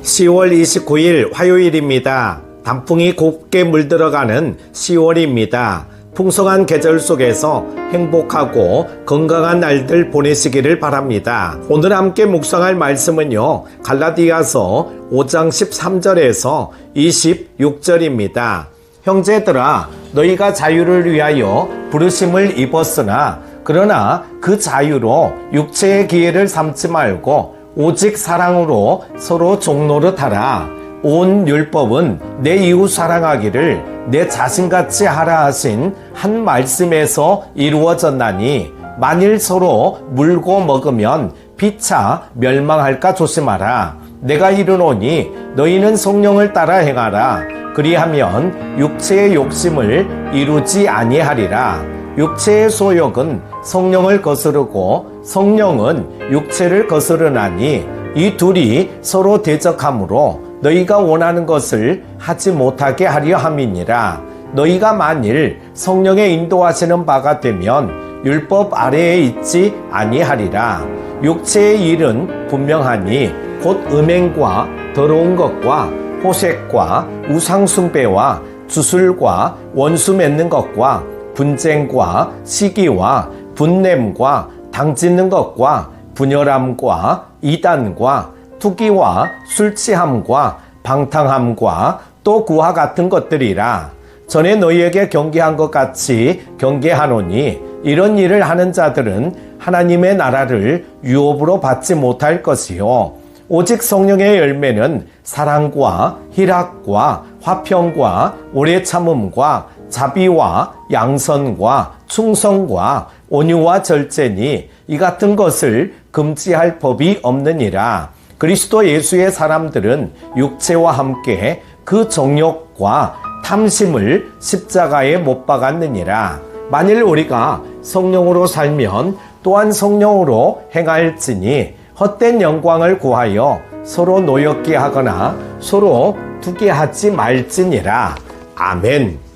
10월 29일 화요일입니다. 단풍이 곱게 물들어가는 10월입니다. 풍성한 계절 속에서 행복하고 건강한 날들 보내시기를 바랍니다. 오늘 함께 묵상할 말씀은요, 갈라디아서 5장 13절에서 26절입니다. 형제들아, 너희가 자유를 위하여 부르심을 입었으나 그러나 그 자유로 육체의 기회를 삼지 말고 오직 사랑으로 서로 종노릇하라. 온 율법은 내 이웃 사랑하기를 내 자신같이 하라 하신 한 말씀에서 이루어졌나니 만일 서로 물고 먹으면 피차 멸망할까 조심하라. 내가 이르노니 너희는 성령을 따라 행하라. 그리하면 육체의 욕심을 이루지 아니하리라. 육체의 소욕은 성령을 거스르고 성령은 육체를 거스르나니 이 둘이 서로 대적하므로 너희가 원하는 것을 하지 못하게 하려 함이니라. 너희가 만일 성령의 인도하시는 바가 되면 율법 아래에 있지 아니하리라. 육체의 일은 분명하니 곧 음행과 더러운 것과 호색과 우상숭배와 주술과 원수 맺는 것과 분쟁과 시기와 분냄과 당짓는 것과 분열함과 이단과 투기와 술취함과 방탕함과 또 그와 같은 것들이라. 전에 너희에게 경계한 것 같이 경계하노니 이런 일을 하는 자들은 하나님의 나라를 유업으로 받지 못할 것이요 오직 성령의 열매는 사랑과 희락과 화평과 오래 참음과 자비와 양선과 충성과 온유와 절제니 이 같은 것을 금지할 법이 없느니라. 그리스도 예수의 사람들은 육체와 함께 그 정욕과 탐심을 십자가에 못 박았느니라. 만일 우리가 성령으로 살면 또한 성령으로 행할지니 헛된 영광을 구하여 서로 노엽게 하거나 서로 두게 하지 말지니라. 아멘.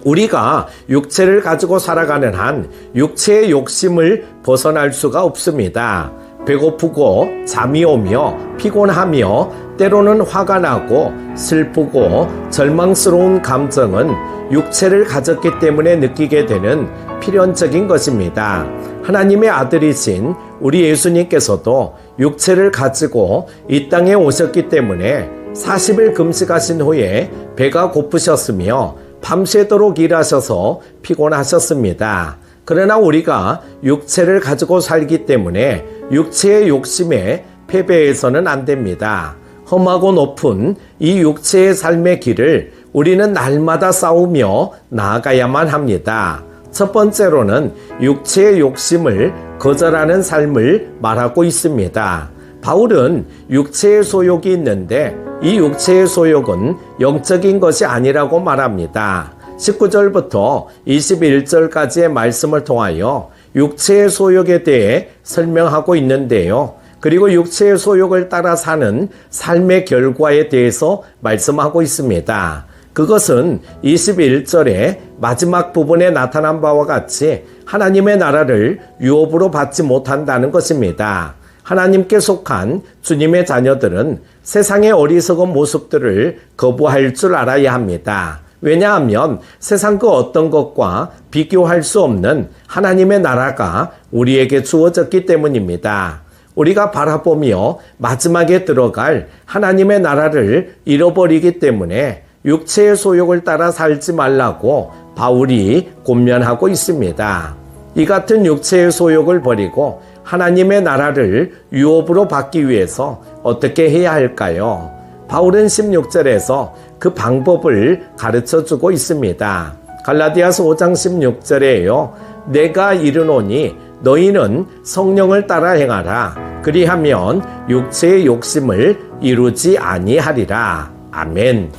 우리가 육체를 가지고 살아가는 한 육체의 욕심을 벗어날 수가 없습니다. 배고프고 잠이 오며 피곤하며 때로는 화가 나고 슬프고 절망스러운 감정은 육체를 가졌기 때문에 느끼게 되는 필연적인 것입니다. 하나님의 아들이신 우리 예수님께서도 육체를 가지고 이 땅에 오셨기 때문에 40일 금식하신 후에 배가 고프셨으며 밤새도록 일하셔서 피곤하셨습니다. 그러나 우리가 육체를 가지고 살기 때문에 육체의 욕심에 패배해서는 안 됩니다. 험하고 높은 이 육체의 삶의 길을 우리는 날마다 싸우며 나아가야만 합니다. 첫 번째로는 육체의 욕심을 거절하는 삶을 말하고 있습니다. 바울은 육체의 소욕이 있는데 이 육체의 소욕은 영적인 것이 아니라고 말합니다. 19절부터 21절까지의 말씀을 통하여 육체의 소욕에 대해 설명하고 있는데요. 그리고 육체의 소욕을 따라 사는 삶의 결과에 대해서 말씀하고 있습니다. 그것은 21절의 마지막 부분에 나타난 바와 같이 하나님의 나라를 유업으로 받지 못한다는 것입니다. 하나님께 속한 주님의 자녀들은 세상의 어리석은 모습들을 거부할 줄 알아야 합니다. 왜냐하면 세상 그 어떤 것과 비교할 수 없는 하나님의 나라가 우리에게 주어졌기 때문입니다. 우리가 바라보며 마지막에 들어갈 하나님의 나라를 잃어버리기 때문에 육체의 소욕을 따라 살지 말라고 바울이 권면하고 있습니다. 이 같은 육체의 소욕을 버리고 하나님의 나라를 유업으로 받기 위해서 어떻게 해야 할까요? 바울은 16절에서 그 방법을 가르쳐주고 있습니다. 갈라디아서 5장 16절에요. 내가 이르노니 너희는 성령을 따라 행하라. 그리하면 육체의 욕심을 이루지 아니하리라. 아멘.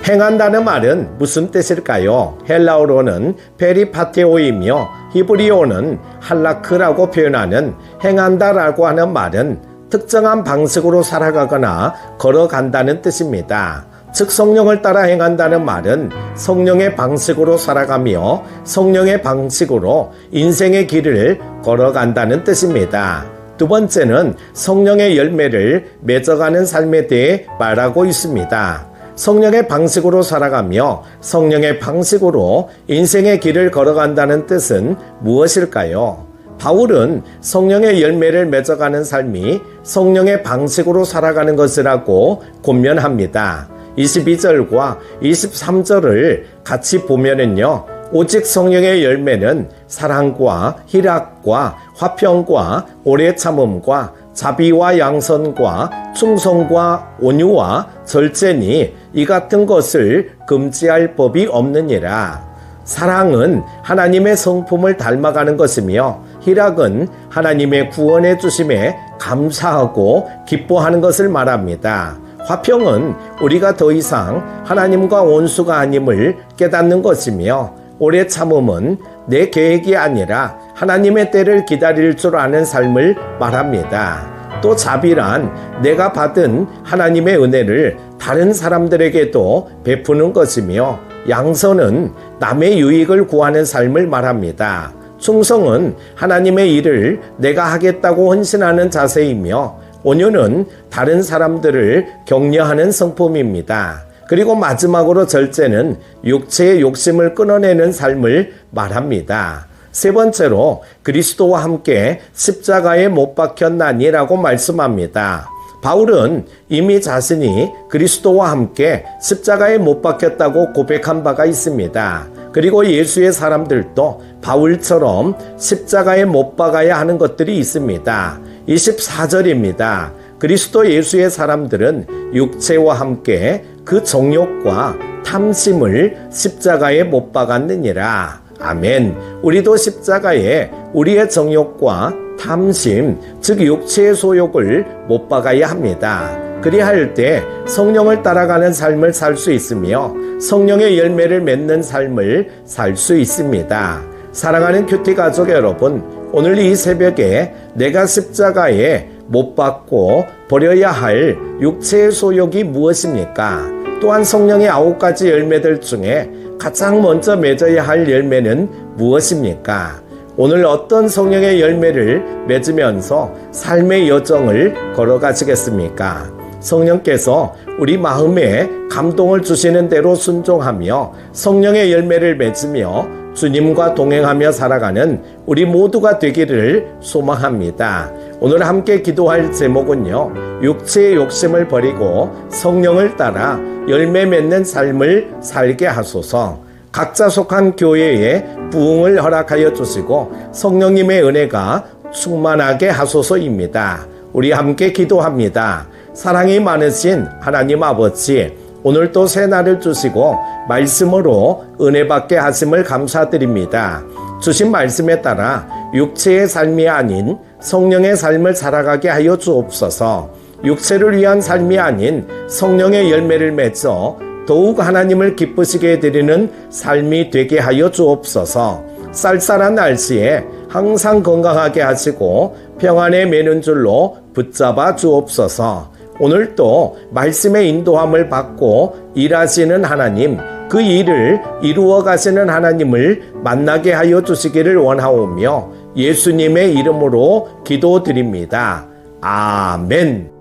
행한다는 말은 무슨 뜻일까요? 헬라어로는 페리파테오이며 히브리어는 할라크라고 표현하는 행한다라고 하는 말은 특정한 방식으로 살아가거나 걸어간다는 뜻입니다. 즉 성령을 따라 행한다는 말은 성령의 방식으로 살아가며 성령의 방식으로 인생의 길을 걸어간다는 뜻입니다. 두 번째는 성령의 열매를 맺어가는 삶에 대해 말하고 있습니다. 성령의 방식으로 살아가며 성령의 방식으로 인생의 길을 걸어간다는 뜻은 무엇일까요? 바울은 성령의 열매를 맺어가는 삶이 성령의 방식으로 살아가는 것이라고 권면합니다. 22절과 23절을 같이 보면은요, 오직 성령의 열매는 사랑과 희락과 화평과 오래 참음과 자비와 양선과 충성과 온유와 절제니 이 같은 것을 금지할 법이 없느니라. 사랑은 하나님의 성품을 닮아가는 것이며 희락은 하나님의 구원해 주심에 감사하고 기뻐하는 것을 말합니다. 화평은 우리가 더 이상 하나님과 원수가 아님을 깨닫는 것이며 오래 참음은 내 계획이 아니라 하나님의 때를 기다릴 줄 아는 삶을 말합니다. 또 자비란 내가 받은 하나님의 은혜를 다른 사람들에게도 베푸는 것이며 양선은 남의 유익을 구하는 삶을 말합니다. 충성은 하나님의 일을 내가 하겠다고 헌신하는 자세이며 온유는 다른 사람들을 격려하는 성품입니다. 그리고 마지막으로 절제는 육체의 욕심을 끊어내는 삶을 말합니다. 세 번째로 그리스도와 함께 십자가에 못 박혔나니라고 말씀합니다. 바울은 이미 자신이 그리스도와 함께 십자가에 못 박혔다고 고백한 바가 있습니다. 그리고 예수의 사람들도 바울처럼 십자가에 못 박아야 하는 것들이 있습니다. 24절입니다. 그리스도 예수의 사람들은 육체와 함께 그 정욕과 탐심을 십자가에 못 박았느니라. 아멘. 우리도 십자가에 우리의 정욕과 탐심, 즉 육체의 소욕을 못 박아야 합니다. 그리할 때 성령을 따라가는 삶을 살 수 있으며 성령의 열매를 맺는 삶을 살 수 있습니다. 사랑하는 큐티 가족 여러분, 오늘 이 새벽에 내가 십자가에 못 박고 버려야 할 육체의 소욕이 무엇입니까? 또한 성령의 9가지 열매들 중에 가장 먼저 맺어야 할 열매는 무엇입니까? 오늘 어떤 성령의 열매를 맺으면서 삶의 여정을 걸어가시겠습니까? 성령께서 우리 마음에 감동을 주시는 대로 순종하며 성령의 열매를 맺으며 주님과 동행하며 살아가는 우리 모두가 되기를 소망합니다. 오늘 함께 기도할 제목은요, 육체의 욕심을 버리고 성령을 따라 열매 맺는 삶을 살게 하소서. 각자 속한 교회에 부흥을 허락하여 주시고 성령님의 은혜가 충만하게 하소서입니다. 우리 함께 기도합니다. 사랑이 많으신 하나님 아버지, 오늘도 새 날을 주시고 말씀으로 은혜 받게 하심을 감사드립니다. 주신 말씀에 따라 육체의 삶이 아닌 성령의 삶을 살아가게 하여 주옵소서. 육체를 위한 삶이 아닌 성령의 열매를 맺어 더욱 하나님을 기쁘시게 해드리는 삶이 되게 하여 주옵소서. 쌀쌀한 날씨에 항상 건강하게 하시고 평안에 매는 줄로 붙잡아 주옵소서. 오늘도 말씀의 인도함을 받고 일하시는 하나님, 그 일을 이루어 가시는 하나님을 만나게 하여 주시기를 원하오며 예수님의 이름으로 기도드립니다. 아멘.